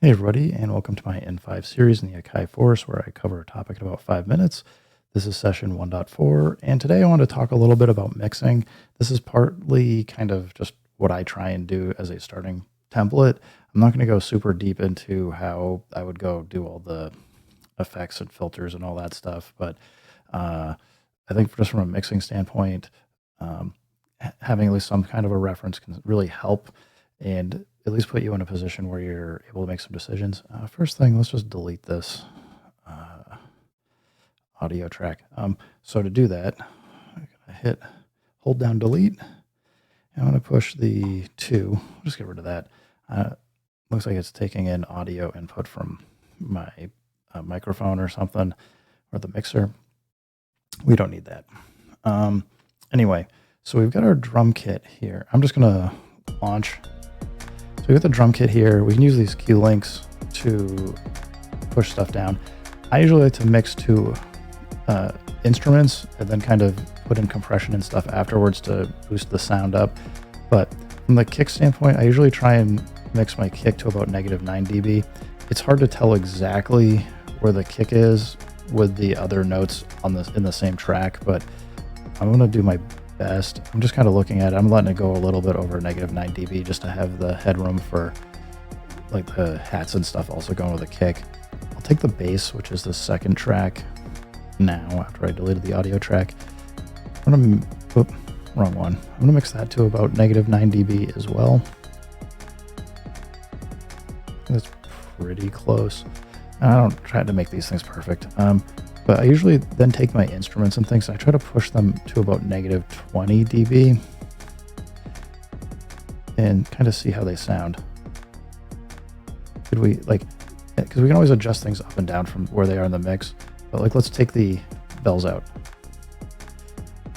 Hey everybody, and welcome to my N5 series in the Akai force, where I cover a topic in about 5 minutes. This is session 1.4, and today I want to talk a little bit about mixing. This is partly kind of just what I try and do as a starting template. I'm not going to go super deep into how I would go do all the effects and filters and all that stuff, but I think just from a mixing standpoint, having at least some kind of a reference can really help and at least put you in a position where you're able to make some decisions. First thing, let's just delete this audio track. So to do that, I'm going to hold down delete. And I'm going to push the 2. Just get rid of that. Looks like it's taking in audio input from my microphone or something, or the mixer. We don't need that. Anyway, so we've got our drum kit here. I'm just going to launch. So we got the drum kit here. We can use these cue links to push stuff down. I usually like to mix to instruments and then kind of put in compression and stuff afterwards to boost the sound up. But from the kick standpoint, I usually try and mix my kick to about -9 dB. It's hard to tell exactly where the kick is with the other notes on in the same track, but I'm going to do my best. I'm just kind of looking at it. I'm letting it go a little bit over -9 dB just to have the headroom for like the hats and stuff also going with the kick. I'll take the bass, which is the second track now after I deleted the audio track. I'm going to, wrong one. I'm going to mix that to about -9 dB as well. That's pretty close. I don't try to make these things perfect. But I usually then take my instruments and things, and I try to push them to about -20 dB and kind of see how they sound. Could we, because we can always adjust things up and down from where they are in the mix, but let's take the bells out.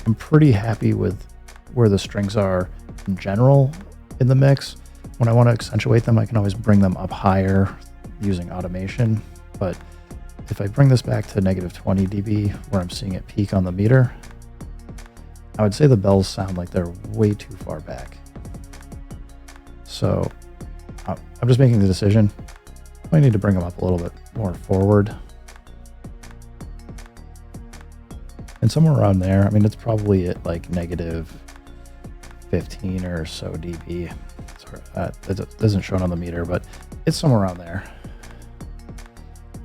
I'm pretty happy with where the strings are in general in the mix. When I want to accentuate them, I can always bring them up higher using automation, but if I bring this back to -20 dB, where I'm seeing it peak on the meter, I would say the bells sound like they're way too far back. So I'm just making the decision. I need to bring them up a little bit more forward. And somewhere around there, I mean, it's probably at like -15 or so dB. It doesn't show it on the meter, but it's somewhere around there.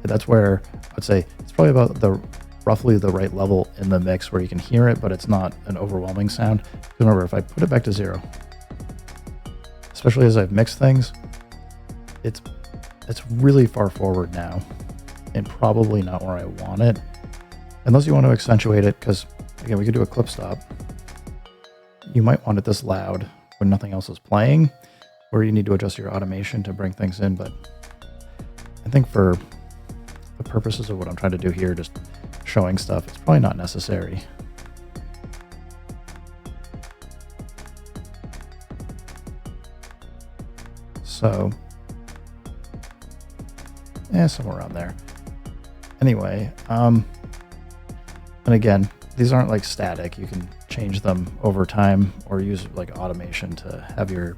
That's where I'd say it's probably about roughly the right level in the mix where you can hear it, but it's not an overwhelming sound. Remember, if I put it back to 0, especially as I've mixed things, it's really far forward now and probably not where I want it. Unless you want to accentuate it, because again, we could do a clip stop. You might want it this loud when nothing else is playing, or you need to adjust your automation to bring things in. But I think for the purposes of what I'm trying to do here, just showing stuff, it's probably not necessary. So, somewhere around there. Anyway, and again, these aren't like static. You can change them over time or use like automation to have your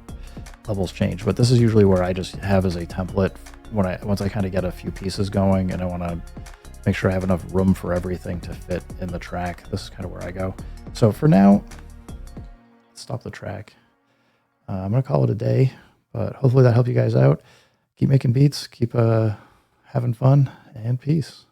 levels change. But this is usually where I just have as a template once I kind of get a few pieces going and I want to make sure I have enough room for everything to fit in the track. This is kind of where I go. So for now, let's stop the track. I'm going to call it a day, but hopefully that helped you guys out. Keep making beats, keep having fun, and peace.